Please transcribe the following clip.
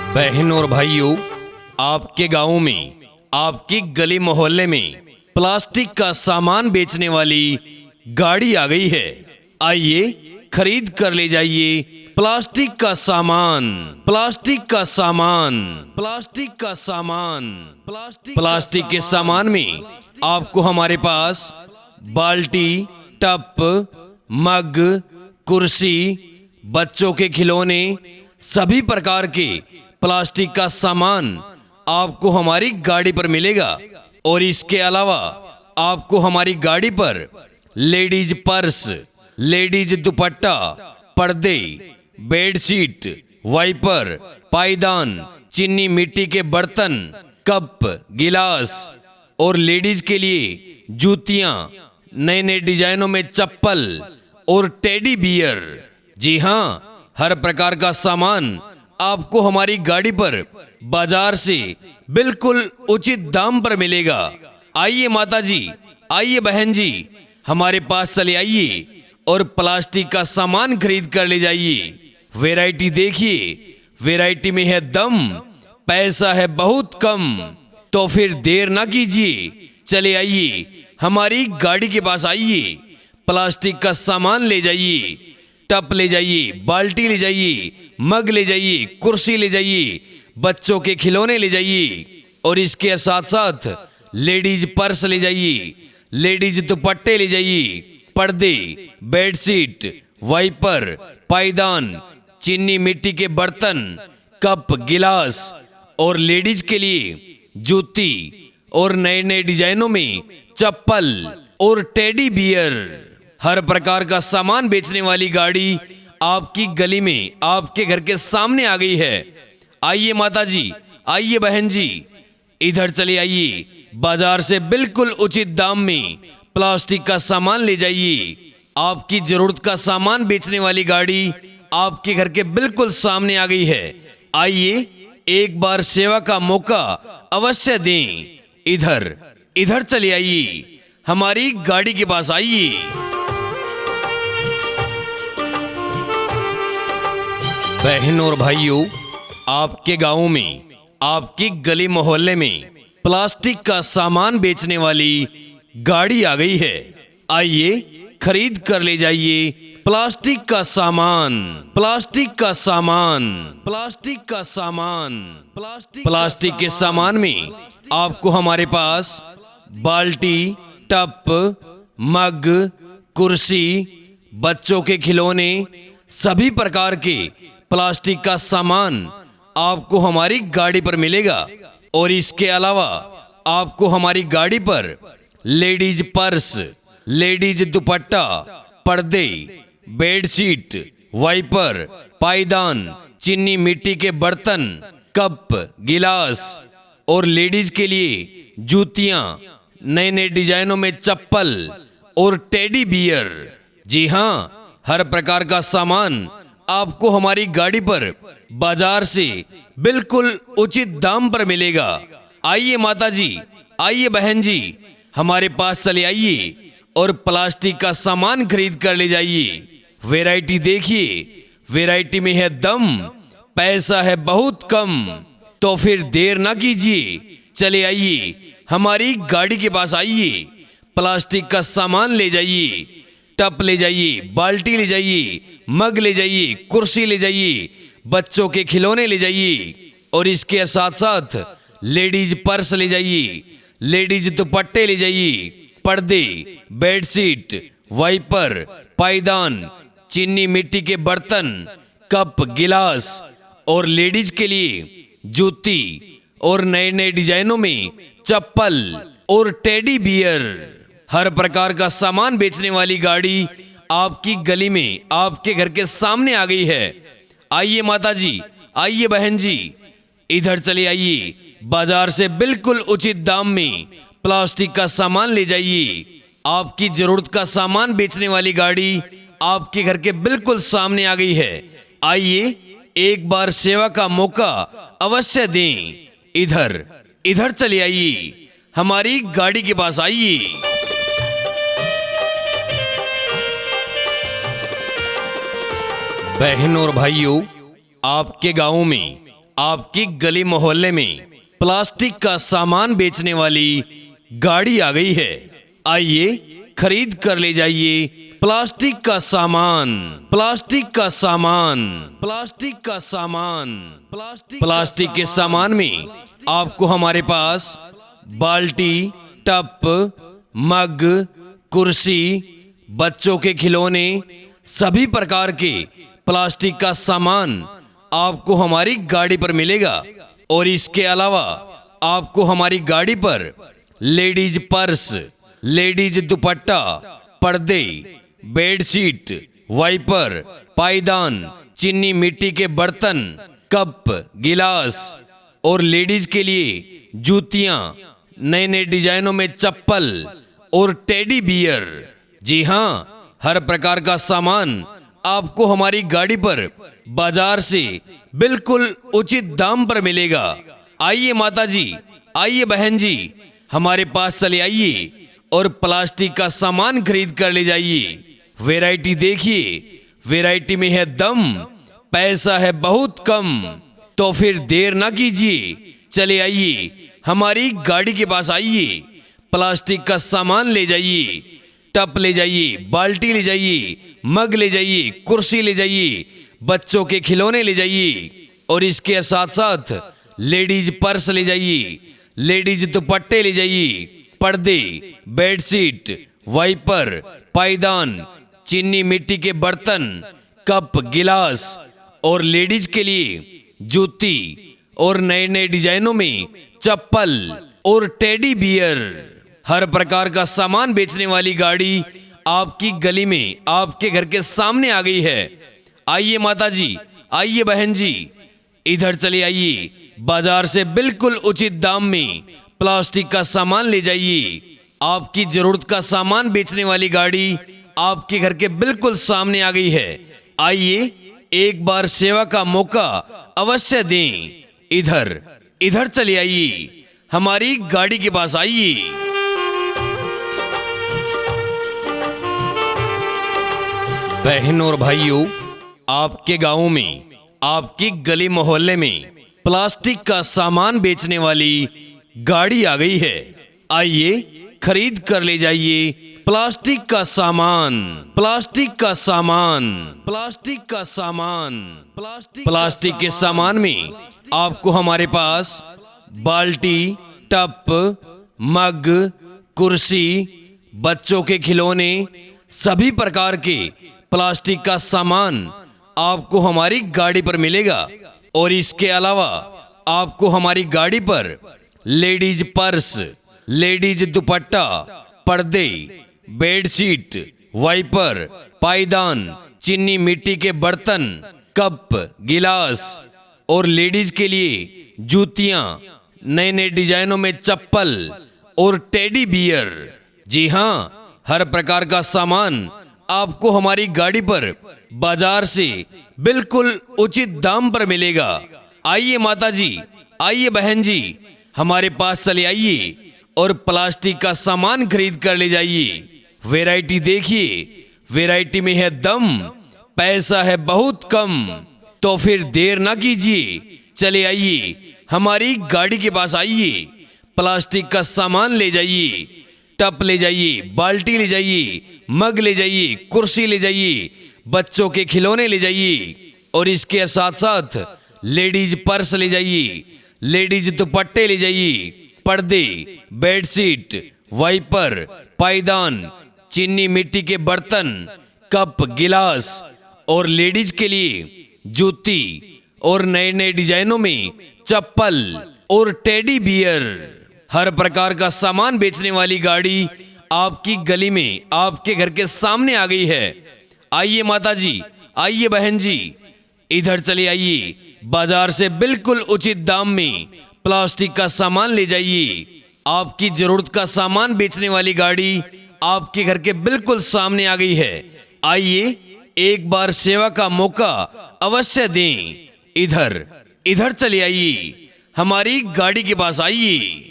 बहनों और भाइयों, आपके गांव में, आपकी गली मोहल्ले में प्लास्टिक का सामान बेचने वाली गाड़ी आ गई है। आइए खरीद कर ले जाइए प्लास्टिक का सामान, प्लास्टिक का सामान, प्लास्टिक का सामान। प्लास्टिक के सामान में आपको हमारे पास बाल्टी, टप, मग, कुर्सी, बच्चों के खिलौने, सभी प्रकार के प्लास्टिक का सामान आपको हमारी गाड़ी पर मिलेगा। और इसके अलावा आपको हमारी गाड़ी पर लेडीज पर्स, लेडीज दुपट्टा, पर्दे, बेडशीट, वाइपर, पायदान, चीनी मिट्टी के बर्तन, कप, गिलास और लेडीज के लिए जूतियां, नए नए डिजाइनों में चप्पल और टेडी बियर। जी हां, हर प्रकार का सामान आपको हमारी गाड़ी पर बाजार से बिल्कुल उचित दाम पर मिलेगा। आइए माता जी, आइए बहन जी, हमारे पास चले आइए और प्लास्टिक का सामान खरीद कर ले जाइए। वैरायटी देखिए, वैरायटी में है दम, पैसा है बहुत कम। तो फिर देर ना कीजिए, चले आइए हमारी गाड़ी के पास आइए, प्लास्टिक का सामान ले जाइए, टप ले जाइए, बाल्टी ले जाइए, मग ले जाइए, कुर्सी ले जाइए, बच्चों के खिलौने ले जाइए और इसके साथ साथ लेडीज पर्स ले जाइए, लेडीज दुपट्टे ले जाइए, पर्दे, बेडशीट, वाइपर, पायदान, चीनी मिट्टी के बर्तन, कप, गिलास और लेडीज के लिए जूती और नए नए डिजाइनों में चप्पल और टेडी बियर। हर प्रकार का सामान बेचने वाली गाड़ी आपकी गली में, आपके घर के सामने आ गई है। आइए माता जी, आइए बहन जी, इधर चले आइए, बाजार से बिल्कुल उचित दाम में प्लास्टिक का सामान ले जाइए। आपकी जरूरत का सामान बेचने वाली गाड़ी आपके घर के बिल्कुल सामने आ गई है। आइए एक बार सेवा का मौका अवश्य दें। इधर इधर चले आइए, हमारी गाड़ी के पास आइए। बहनों और भाइयों, आपके गांव में, आपकी गली मोहल्ले में प्लास्टिक का सामान बेचने वाली गाड़ी आ गई है। आइए खरीद कर ले जाइए प्लास्टिक का सामान, प्लास्टिक का सामान, प्लास्टिक का सामान। प्लास्टिक के सामान में आपको हमारे पास बाल्टी, टप, मग, कुर्सी, बच्चों के खिलौने, सभी प्रकार के प्लास्टिक का सामान आपको हमारी गाड़ी पर मिलेगा। और इसके अलावा आपको हमारी गाड़ी पर लेडीज पर्स, लेडीज दुपट्टा, पर्दे, बेडशीट, वाइपर, पायदान, चीनी मिट्टी के बर्तन, कप, गिलास और लेडीज के लिए जूतियां, नए नए डिजाइनों में चप्पल और टेडी बियर। जी हां, हर प्रकार का सामान आपको हमारी गाड़ी पर बाजार से बिल्कुल उचित दाम पर मिलेगा। आइए माता जी, आइए बहन जी, हमारे पास चले आइए और प्लास्टिक का सामान खरीद कर ले जाइए। वैरायटी देखिए, वैरायटी में है दम, पैसा है बहुत कम। तो फिर देर ना कीजिए, चले आइए हमारी गाड़ी के पास आइए, प्लास्टिक का सामान ले जाइए, टप ले जाइए, बाल्टी ले जाइए, मग ले जाइए, कुर्सी ले जाइए, बच्चों के खिलौने ले जाइए और इसके साथ साथ लेडीज पर्स ले जाइए, लेडीज दुपट्टे ले जाइए, पर्दे, बेडशीट, वाइपर, पायदान, चीनी मिट्टी के बर्तन, कप, गिलास और लेडीज के लिए जूती और नए नए डिजाइनों में चप्पल और टेडी बियर। हर प्रकार का सामान बेचने वाली गाड़ी आपकी गली में, आपके घर के सामने आ गई है। आइए माता जी, आइए बहन जी, इधर चले आइए, बाजार से बिल्कुल उचित दाम में प्लास्टिक का सामान ले जाइए। आपकी जरूरत का सामान बेचने वाली गाड़ी आपके घर के बिल्कुल सामने आ गई है। आइए एक बार सेवा का मौका अवश्य दें। इधर इधर चले आइए, हमारी गाड़ी के पास आइए। बहनों और भाइयों, आपके गांव में, आपकी गली मोहल्ले में प्लास्टिक का सामान बेचने वाली गाड़ी आ गई है। आइए खरीद कर ले जाइए प्लास्टिक का सामान, प्लास्टिक का सामान, प्लास्टिक का सामान। प्लास्टिक के सामान में आपको हमारे पास बाल्टी, टप, मग, कुर्सी, बच्चों के खिलौने, सभी प्रकार के प्लास्टिक का सामान आपको हमारी गाड़ी पर मिलेगा। और इसके अलावा आपको हमारी गाड़ी पर लेडीज पर्स, लेडीज दुपट्टा, पर्दे, बेडशीट, वाइपर, पायदान, चीनी मिट्टी के बर्तन, कप, गिलास और लेडीज के लिए जूतियां, नए नए डिजाइनों में चप्पल और टेडी बियर। जी हां, हर प्रकार का सामान आपको हमारी गाड़ी पर बाजार से बिल्कुल उचित दाम पर मिलेगा। आइए माता जी, आइए बहन जी, हमारे पास चले आइए और प्लास्टिक का सामान खरीद कर ले जाइए। वैरायटी देखिए, वैरायटी में है दम, पैसा है बहुत कम। तो फिर देर ना कीजिए, चले आइए हमारी गाड़ी के पास आइए, प्लास्टिक का सामान ले जाइए, टप ले जाइए, बाल्टी ले जाइए, मग ले जाइए, कुर्सी ले जाइए, बच्चों के खिलौने ले जाइए और इसके साथ साथ लेडीज पर्स ले जाइए, लेडीज दुपट्टे ले जाइए, पर्दे, बेडशीट, वाइपर, पायदान, चीनी मिट्टी के बर्तन, कप, गिलास और लेडीज के लिए जूती और नए नए डिजाइनों में चप्पल और टेडी बियर। हर प्रकार का सामान बेचने वाली गाड़ी आपकी गली में, आपके घर के सामने आ गई है। आइए माता जी, आइए बहन जी, इधर चले आइए, बाजार से बिल्कुल उचित दाम में प्लास्टिक का सामान ले जाइए। आपकी जरूरत का सामान बेचने वाली गाड़ी आपके घर के बिल्कुल सामने आ गई है। आइए एक बार सेवा का मौका अवश्य दें। इधर इधर चले आइए, हमारी गाड़ी के पास आइए। बहनों और भाइयों, आपके गांव में, आपकी गली मोहल्ले में प्लास्टिक का सामान बेचने वाली गाड़ी आ गई है। आइए खरीद कर ले जाइए प्लास्टिक का सामान, प्लास्टिक का सामान, प्लास्टिक का सामान। प्लास्टिक के सामान में आपको हमारे पास बाल्टी, टप, मग, कुर्सी, बच्चों के खिलौने, सभी प्रकार के प्लास्टिक का सामान आपको हमारी गाड़ी पर मिलेगा। और इसके अलावा आपको हमारी गाड़ी पर लेडीज पर्स, लेडीज दुपट्टा, पर्दे, बेडशीट, वाइपर, पायदान, चीनी मिट्टी के बर्तन, कप, गिलास और लेडीज के लिए जूतियां, नए नए डिजाइनों में चप्पल और टेडी बियर। जी हां, हर प्रकार का सामान आपको हमारी गाड़ी पर बाजार से बिल्कुल उचित दाम पर मिलेगा। आइए माता जी, आइए बहन जी, हमारे पास चले आइए और प्लास्टिक का सामान खरीद कर ले जाइए। वैरायटी देखिए, वैरायटी में है दम, पैसा है बहुत कम। तो फिर देर ना कीजिए, चले आइए हमारी गाड़ी के पास आइए, प्लास्टिक का सामान ले जाइए, टप ले जाइए, बाल्टी ले जाइए, मग ले जाइए, कुर्सी ले जाइए, बच्चों के खिलौने ले जाइए और इसके साथ साथ लेडीज पर्स ले जाइए, लेडीज दुपट्टे ले जाइए, पर्दे, बेडशीट, वाइपर, पायदान, चीनी मिट्टी के बर्तन, कप, गिलास और लेडीज के लिए जूती और नए नए डिजाइनों में चप्पल और टेडी बियर। हर प्रकार का सामान बेचने वाली गाड़ी आपकी गली में, आपके घर के सामने आ गई है। आइए माता जी, आइए बहन जी, इधर चले आइए, बाजार से बिल्कुल उचित दाम में प्लास्टिक का सामान ले जाइए। आपकी जरूरत का सामान बेचने वाली गाड़ी आपके घर के बिल्कुल सामने आ गई है। आइए एक बार सेवा का मौका अवश्य दें। इधर इधर चले आइए, हमारी गाड़ी के पास आइए।